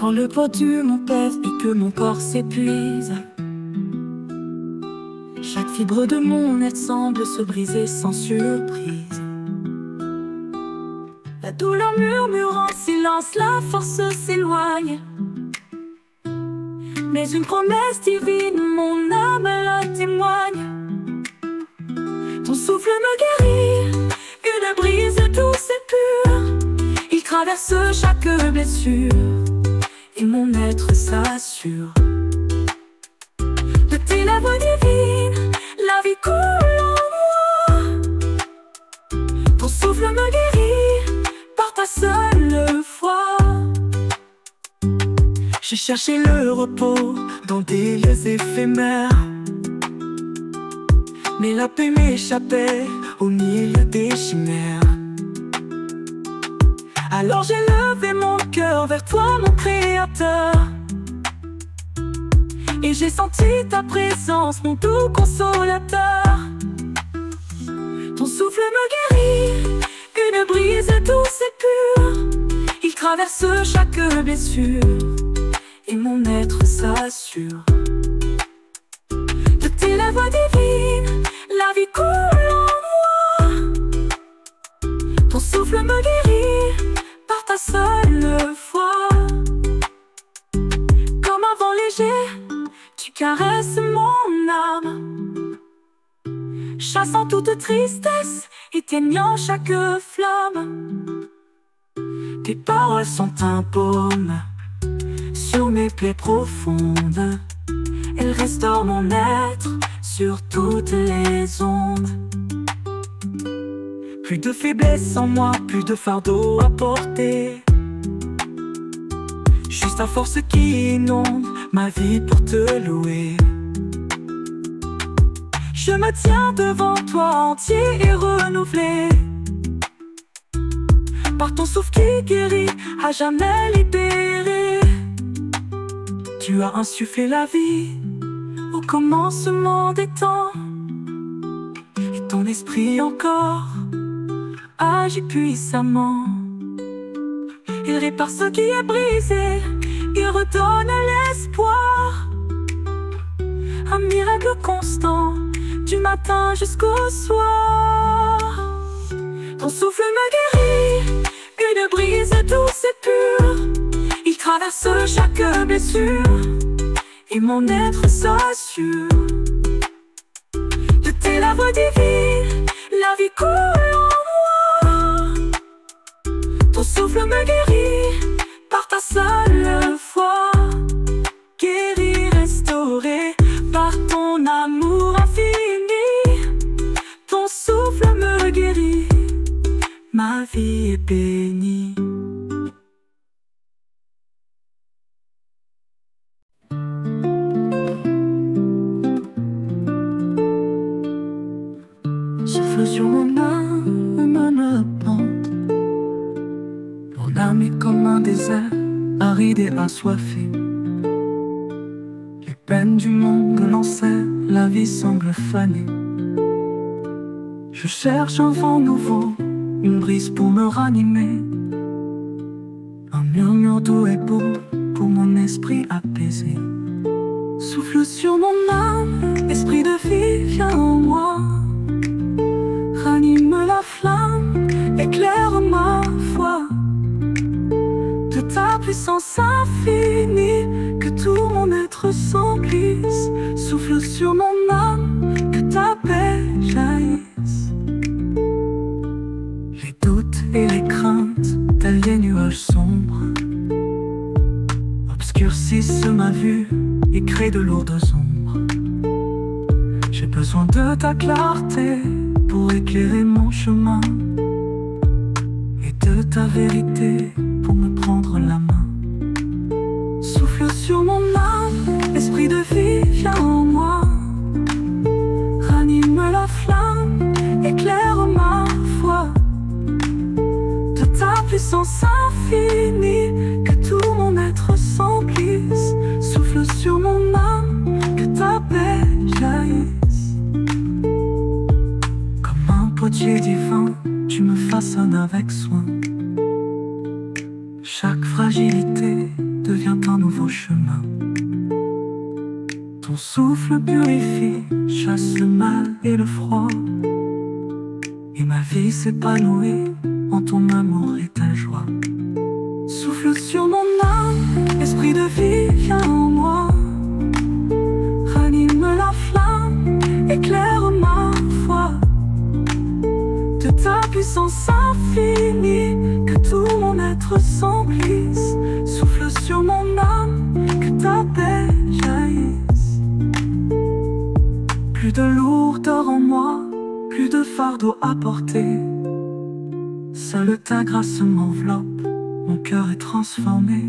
Quand le poids du monde pèse et que mon corps s'épuise, chaque fibre de mon être semble se briser sans surprise. La douleur murmure en silence, la force s'éloigne. Mais une promesse divine, mon âme la témoigne. Ton souffle me guérit, une brise douce et pure. Il traverse chaque blessure et mon être s'assure. De tes lèvres divines, la vie coule en moi. Ton souffle me guérit par ta seule foi. J'ai cherché le repos dans des lieux éphémères, mais la paix m'échappait au milieu des chimères. Alors j'ai levé mon cœur vers toi, mon créateur, et j'ai senti ta présence, mon doux consolateur. Ton souffle me guérit, une brise douce et pure. Il traverse chaque blessure et mon être s'assure. De tes lèvres divines, la vie coule en moi. Ton souffle me guérit par ta seule foi. Comme un vent léger, tu caresses mon âme, chassant toute tristesse, éteignant chaque flamme. Tes paroles sont un baume sur mes plaies profondes. Elles restaurent mon être sur toutes les ondes. Plus de faiblesse en moi, plus de fardeau à porter. Juste ta force qui inonde ma vie pour te louer. Je me tiens devant toi entier et renouvelé par ton souffle qui guérit, à jamais libéré. Tu as insufflé la vie au commencement des temps, et ton esprit encore agit puissamment. Il répare ce qui est brisé, il redonne l'espoir. Un miracle constant, du matin jusqu'au soir. Ton souffle me guérit, une brise douce et pure. Il traverse chaque blessure et mon être s'assure. De tes lèvres divines, la vie coule en moi. Ton souffle me guérit par ta seule foi. Guéri, restauré par ton amour infini. Ton souffle me guérit, ma vie est bénie. Souffle sur mon âme pente. Mon âme est comme un désert, aride et assoiffé. Les peines du monde l'enseignent, la vie semble fanée. Je cherche un vent nouveau, une brise pour me ranimer. Un murmure doux et beau pour mon esprit apaisé. Souffle sur mon âme, esprit de vie, viens en moi. Ranime la flamme, éclaire ma foi. De ta puissance infinie, que tout mon être s'emplisse. Souffle sur mon âme, que ta paix jaillisse. Les doutes et les craintes, tels des nuages sombres, obscurcissent ma vue et créent de lourdes ombres. J'ai besoin de ta clarté pour éclairer mon chemin, et de ta vérité pour me prendre la main. Souffle sur mon âme, esprit de vie, viens en moi. Ranime la flamme, éclaire ma foi. De ta puissance infinie, que tout mon être s'emplisse. Souffle sur mon âme, que ta paix jaillisse. Comme un potier divin, tu me façonnes avec soin. Chaque fragilité devient un nouveau chemin. Ton souffle purifie, chasse le mal et le froid. Et ma vie s'épanouit en ton amour et ta joie. Souffle sur mon âme, esprit de vie, viens en moi. Ranime la flamme, éclaire ma foi. De ta puissance infinie, que tout mon être s'emplisse. Souffle sur mon âme, que ta paix jaillisse. Plus de lourdeur en moi, plus de fardeau à porter. Seule ta grâce m'enveloppe, mon cœur est transformé.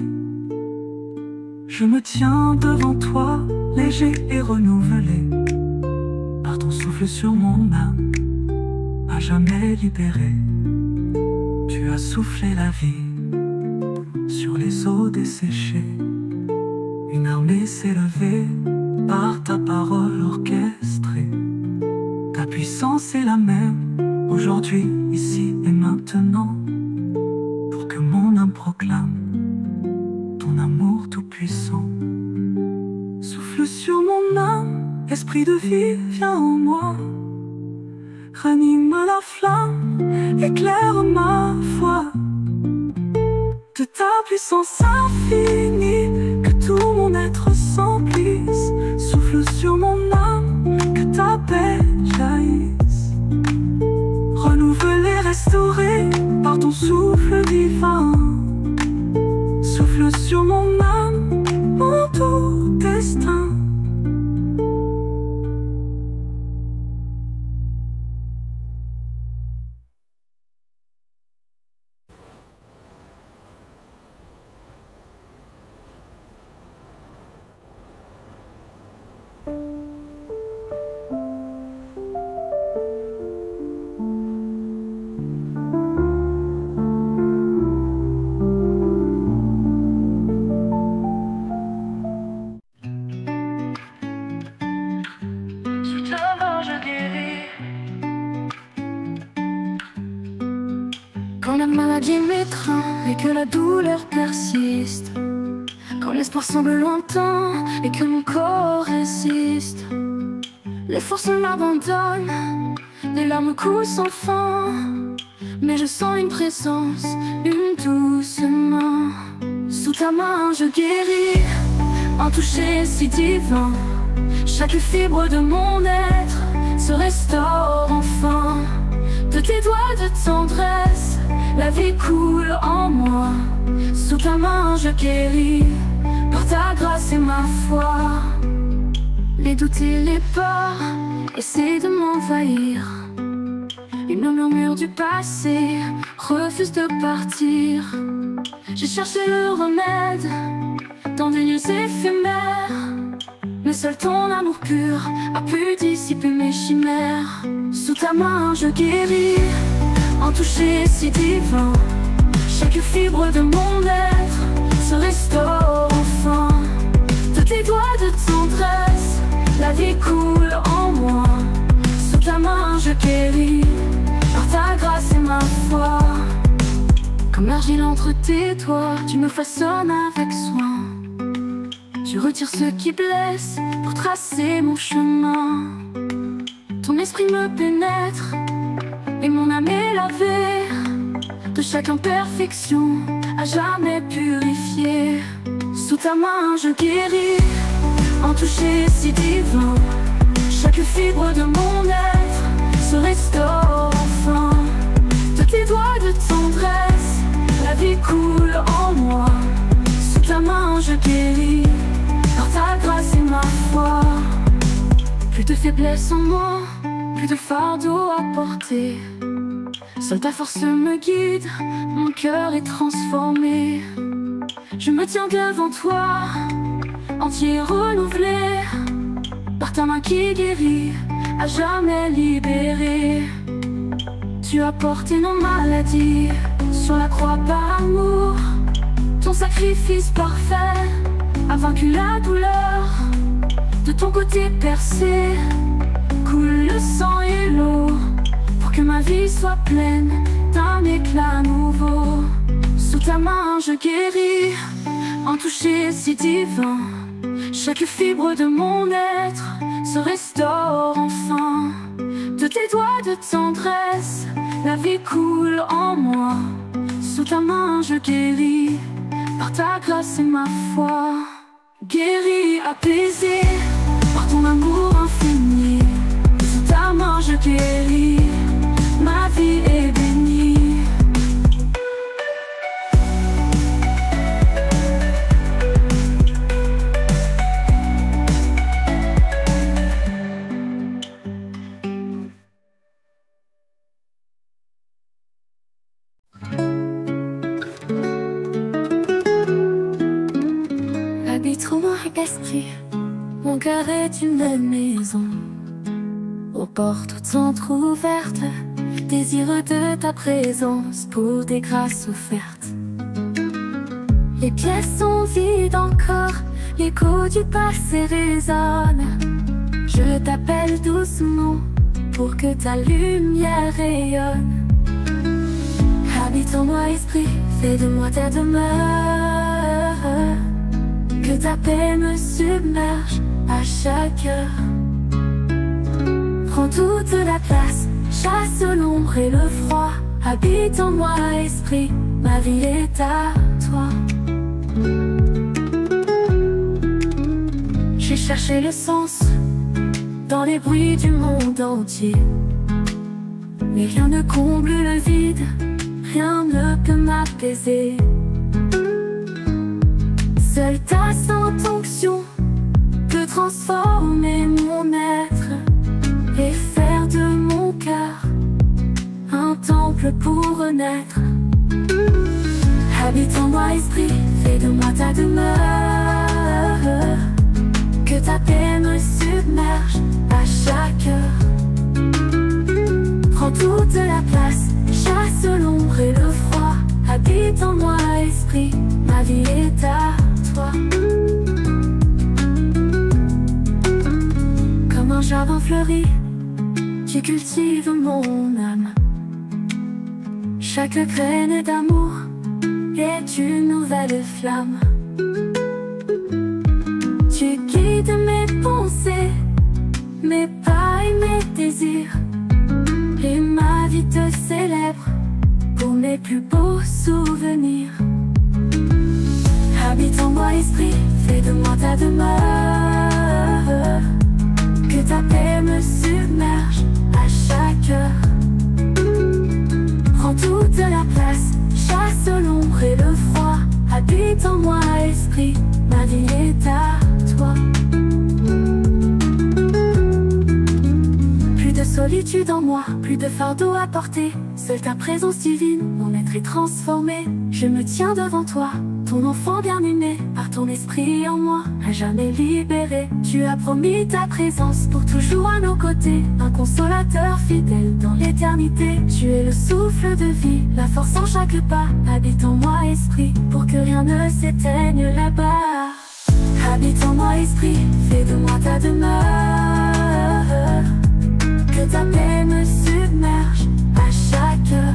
Je me tiens devant toi, léger et renouvelé, par ton souffle sur mon âme, à jamais libéré. Tu as soufflé la vie sur les eaux desséchées. Une armée s'est levée par ta parole orchestrée. Ta puissance est la même, aujourd'hui, ici et maintenant, pour que mon âme proclame ton amour tout-puissant. Souffle sur mon âme, esprit de vie, viens en moi. Ranime la flamme, éclaire ma foi. De ta puissance infinie, que tout mon être s'emplisse. Souffle sur mon âme, que ta paix jaillisse. Renouvelé, restauré par ton souffle divin. Souffle sur mon âme, mon doux destin. Quand la maladie m'étreint et que la douleur persiste, quand l'espoir semble lointain et que mon corps résiste, les forces m'abandonnent, les larmes coulent sans fin. Mais je sens une présence, une douce main. Sous ta main je guéris, un toucher si divin. Chaque fibre de mon être se restaure enfin. De tes doigts de tendresse, la vie coule en moi. Sous ta main je guéris, par ta grâce et ma foi. Les doutes et les peurs essaient de m'envahir. Une murmure du passé refuse de partir. J'ai cherché le remède dans des lieux éphémères, mais seul ton amour pur a pu dissiper mes chimères. Sous ta main je guéris, un toucher si divin. Chaque fibre de mon être se restaure enfin. De tes doigts de tendresse, la vie coule en moi. Sous ta main je guéris, par ta grâce et ma foi. Comme l'argile entre tes doigts, tu me façonnes avec soin. Tu retires ce qui blesse pour tracer mon chemin. Ton esprit me pénètre et mon âme est lavée de chaque imperfection, à jamais purifiée. Sous ta main je guéris, un toucher si divin. Chaque fibre de mon être se restaure enfin. De tes doigts de tendresse, la vie coule en moi. Sous ta main je guéris, par ta grâce et ma foi. Plus de faiblesse en moi, plus de fardeau à porter. Seule ta force me guide, mon cœur est transformé. Je me tiens devant toi, entier renouvelé, par ta main qui guérit, à jamais libéré. Tu as porté nos maladies sur la croix par amour. Ton sacrifice parfait a vaincu la douleur. De ton côté percé coule le sang et l'eau, pour que ma vie soit pleine d'un éclat nouveau. Sous ta main je guéris, un toucher si divin. Chaque fibre de mon être se restaure enfin. De tes doigts de tendresse, la vie coule en moi. Sous ta main je guéris, par ta grâce et ma foi. Guéri, apaisé, par ton amour infini. Sous ta main je guéris, ma vie est bénie. Habite au moins esprit, mon cœur est une maison. Aux portes toutes entr'ouvertes, désireux de ta présence pour des grâces offertes. Les pièces sont vides encore, l'écho du passé résonne. Je t'appelle doucement pour que ta lumière rayonne. Habite en moi esprit, fais de moi ta demeure. Que ta paix me submerge à chaque heure. Prends toute la place, chasse l'ombre et le froid. Habite en moi esprit, ma vie est à toi. J'ai cherché le sens dans les bruits du monde entier, mais rien ne comble le vide, rien ne peut m'apaiser. Seule ta sainte onction peut transformer mon être et faire de mon cœur un temple pour renaître. Habite en moi esprit, fais de moi ta demeure. Que ta paix me submerge à chaque heure. Prends toute la place, chasse l'ombre et le froid. Habite en moi esprit, ma vie est à toi. Comme un jardin fleuri, tu cultives mon âme. Chaque graine d'amour est une nouvelle flamme. Tu guides mes pensées, mes pas et mes désirs, et ma vie te célèbre pour mes plus beaux souvenirs. Habite en moi esprit, fais de moi ta demeure. Que ta paix me submerge à chaque heure. Prends toute la place, chasse l'ombre et le froid. Habite en moi esprit, ma vie est à toi. Plus de solitude en moi, plus de fardeau à porter. Seule ta présence divine, mon être est transformé. Je me tiens devant toi, ton enfant bien-aimé, par ton esprit en moi, à jamais libéré. Tu as promis ta présence pour toujours à nos côtés, un consolateur fidèle dans l'éternité. Tu es le souffle de vie, la force en chaque pas. Habite en moi esprit, pour que rien ne s'éteigne là-bas. Habite en moi esprit, fais de moi ta demeure. Que ta paix me submerge à chaque heure.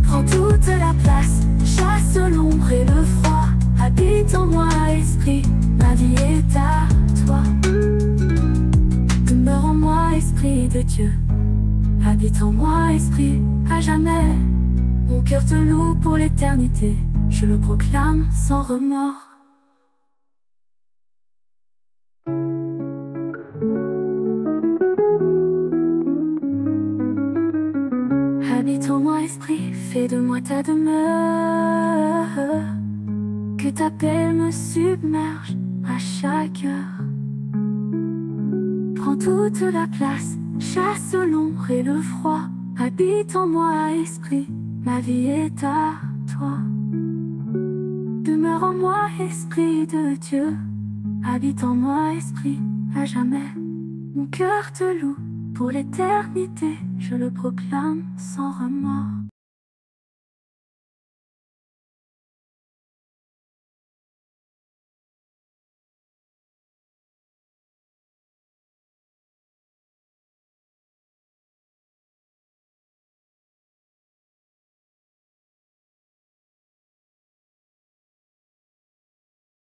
Prends toute la place, chasse l'ombre et le froid. Habite en moi esprit, ma vie est à toi. Demeure en moi esprit de Dieu. Habite en moi esprit à jamais. Mon cœur te loue pour l'éternité, je le proclame sans remords. Habite en moi esprit, fais de moi ta demeure. Que ta paix me submerge à chaque heure. Prends toute la place, chasse l'ombre et le froid. Habite en moi esprit, ma vie est à toi. Demeure en moi esprit de Dieu. Habite en moi esprit à jamais. Mon cœur te loue pour l'éternité, je le proclame sans remords.